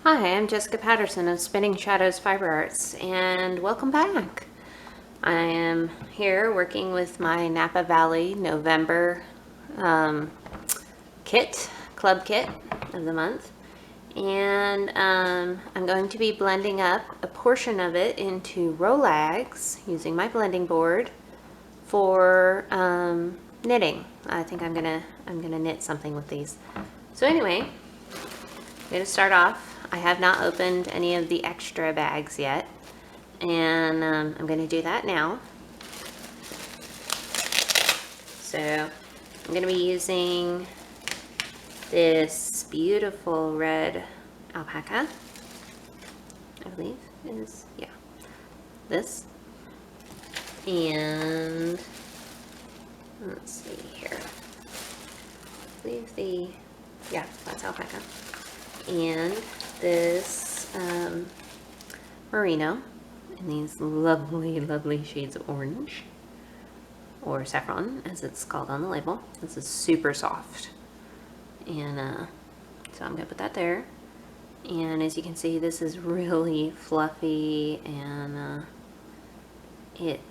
Hi, I'm Jessica Patterson of Spinning Shadows Fiber Arts, and welcome back. I am here working with my Napa Valley November club kit of the month, and I'm going to be blending up a portion of it into Rolags using my blending board for knitting. I think I'm gonna knit something with these. So anyway, I'm gonna start off. I have not opened any of the extra bags yet, and I'm going to do that now. So I'm going to be using this beautiful red alpaca, I believe is, yeah, this. And let's see here. I believe yeah, that's alpaca. And this merino in these lovely, lovely shades of orange, or saffron as it's called on the label. This is super soft, and so I'm gonna put that there. And as you can see, this is really fluffy, and it's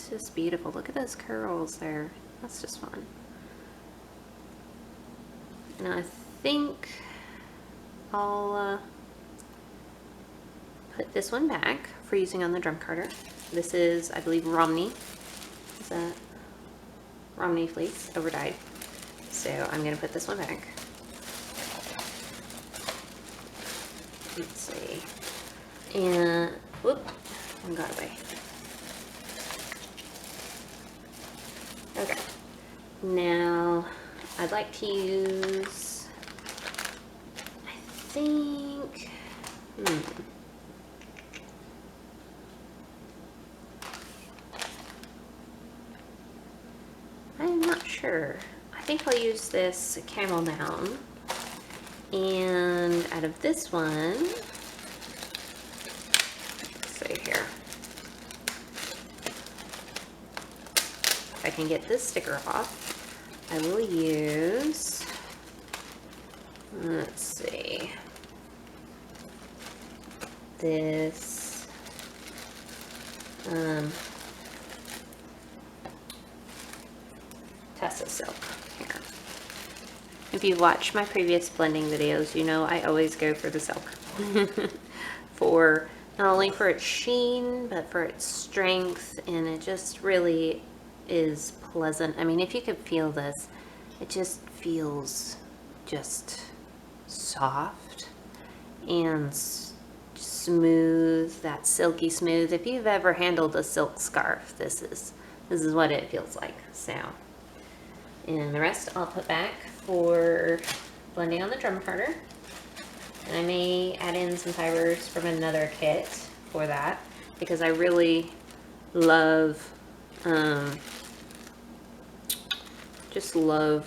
just beautiful. Look at those curls there. That's just fun. And I think I'll put this one back for using on the drum carder. This is, I believe, Romney. Is that Romney fleece over dyed? So I'm going to put this one back. Let's see. And whoop, one got away. Okay. Now I'd like to use, I think, I'm not sure. I think I'll use this camel down. And out of this one, let's see here. If I can get this sticker off, I will use, let's see, this Tessa silk here. If you've watched my previous blending videos, you know I always go for the silk. For not only for its sheen, but for its strength, and it just really is pleasant. I mean, if you could feel this, it just feels just soft and smooth, that silky smooth. If you've ever handled a silk scarf, this is what it feels like. So, and the rest I'll put back for blending on the drum carder. And I may add in some fibers from another kit for that, because I really love, just love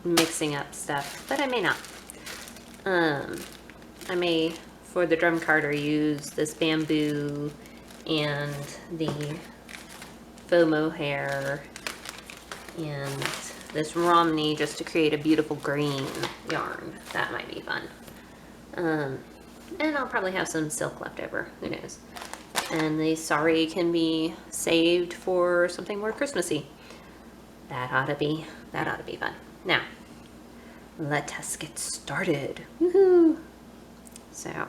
mixing up stuff, but I may not. I may, for the drum carder, use this bamboo and the faux mohair and this Romney just to create a beautiful green yarn. That might be fun. And I'll probably have some silk left over, who knows. And the sari can be saved for something more Christmassy. That ought to be fun. Now, let us get started. Woohoo! So,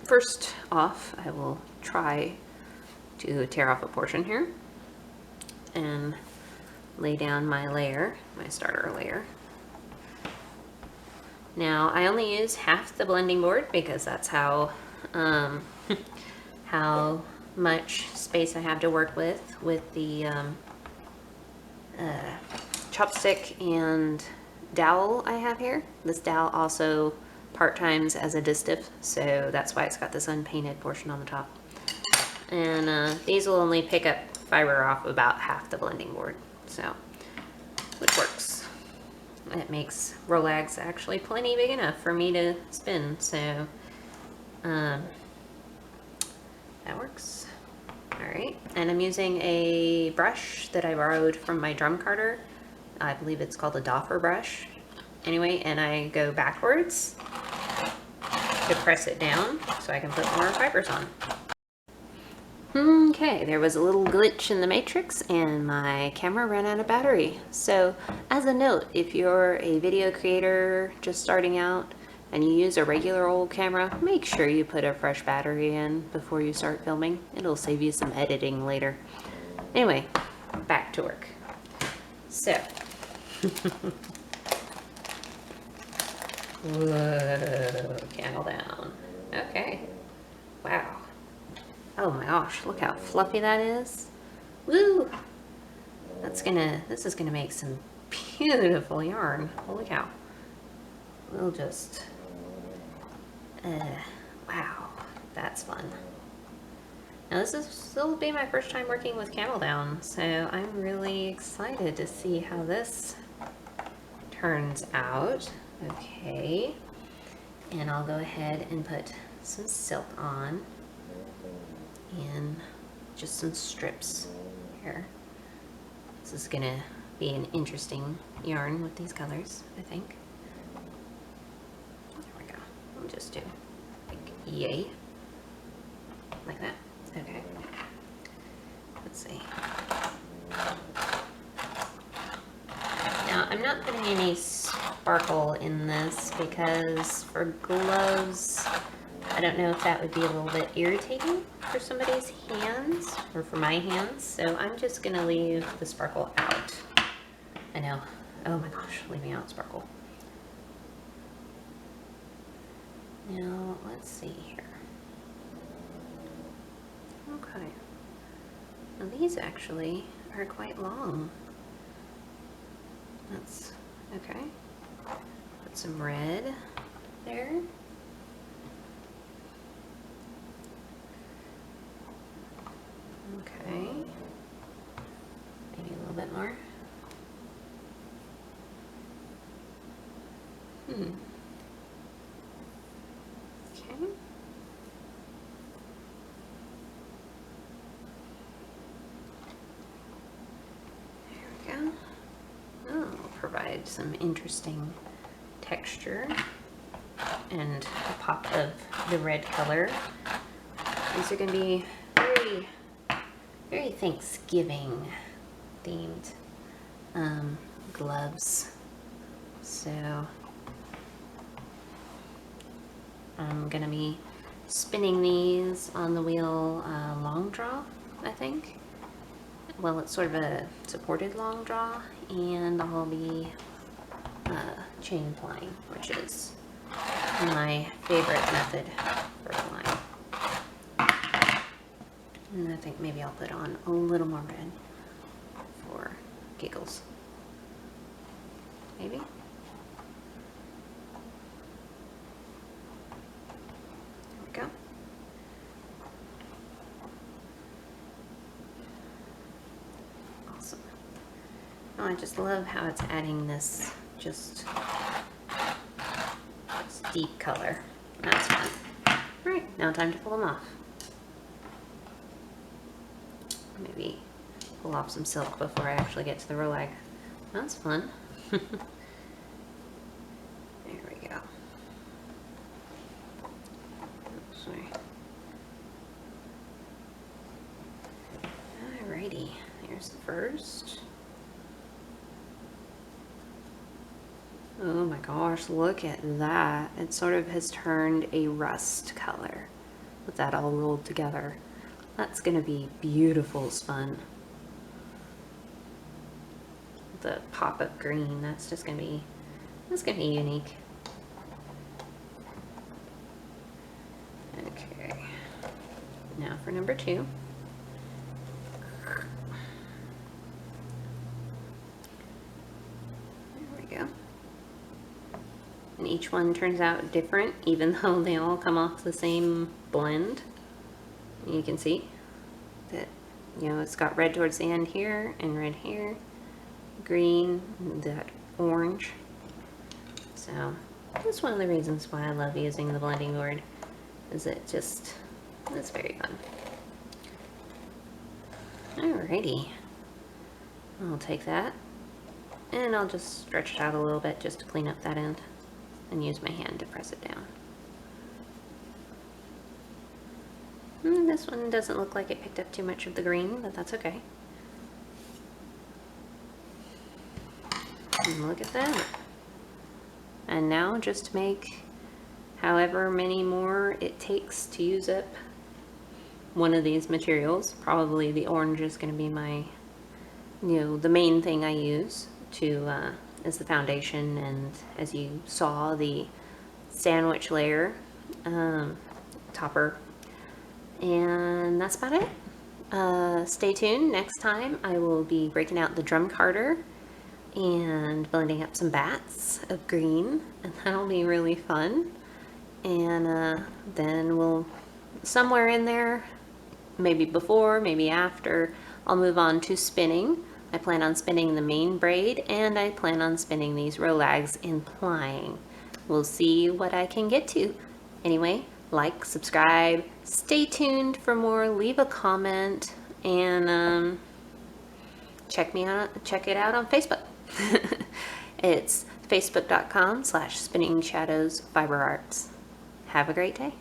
first off, I will try to tear off a portion here and lay down my layer, my starter layer. Now, I only use half the blending board because that's how how much space I have to work with the chopstick and dowel I have here. This dowel also part-times as a distaff, so that's why it's got this unpainted portion on the top. And these will only pick up fiber off about half the blending board, so, which works. It makes Rolags actually plenty big enough for me to spin, so that works. Alright, and I'm using a brush that I borrowed from my drum carder I believe it's called a doffer brush. Anyway, and I go backwards to press it down so I can put more fibers on. Okay, there was a little glitch in the matrix and my camera ran out of battery. So as a note, if you're a video creator just starting out and you use a regular old camera, make sure you put a fresh battery in before you start filming. It'll save you some editing later. Anyway, back to work. So, whoa, candle down. Okay, wow. Oh my gosh, look how fluffy that is. Woo! This is gonna make some beautiful yarn. Holy cow. We'll just, wow, that's fun. Now this will be my first time working with camel down, so I'm really excited to see how this turns out. Okay, and I'll go ahead and put some silk on. And just some strips here. This is gonna be an interesting yarn with these colors, I think. There we go. I'll just do like yay, like that. Okay. Let's see. Now I'm not putting any sparkle in this because for gloves, I don't know if that would be a little bit irritating for somebody's hands or for my hands, so I'm just gonna leave the sparkle out. I know, oh my gosh, leaving out sparkle. Now, let's see here. Okay, now these actually are quite long. That's, okay. Put some red there. Okay, maybe a little bit more. Okay. There we go. Oh, provide some interesting texture and a pop of the red color. These are going to be very Thanksgiving themed gloves. So I'm gonna be spinning these on the wheel long draw, I think. Well, it's sort of a supported long draw, and I'll be chain flying, which is my favorite method for flying. And I think maybe I'll put on a little more red for giggles. Maybe? There we go. Awesome. Oh, I just love how it's adding this just deep color. That's fun. All right, now time to pull them off. Maybe pull off some silk before I actually get to the rolag. That's fun. There we go. Sorry. Alrighty, here's the first. Oh my gosh, look at that. It sort of has turned a rust color with that all rolled together. That's gonna be beautiful as fun. The pop-up green, that's gonna be unique. Okay, now for number 2. There we go. And each one turns out different, even though they all come off the same blend. You can see that, you know, it's got red towards the end here and red here, green, and that orange. So that's one of the reasons why I love using the blending board, is it's very fun. Alrighty, I'll take that And I'll just stretch it out a little bit just to clean up that end and use my hand to press it down. This one doesn't look like it picked up too much of the green, but that's okay. And look at that. And now just make however many more it takes to use up one of these materials. Probably the orange is going to be my, the main thing I use to as the foundation, and as you saw, the sandwich layer topper. And that's about it. Stay tuned. Next time I will be breaking out the drum carder and blending up some bats of green, and that'll be really fun. And then we'll, somewhere in there, maybe before, maybe after, I'll move on to spinning. I plan on spinning the main braid, and I plan on spinning these rolags in plying. We'll see what I can get to. Anyway, like, subscribe, stay tuned for more, leave a comment, and check it out on Facebook. It's facebook.com/spinningshadowsfiberarts. Have a great day.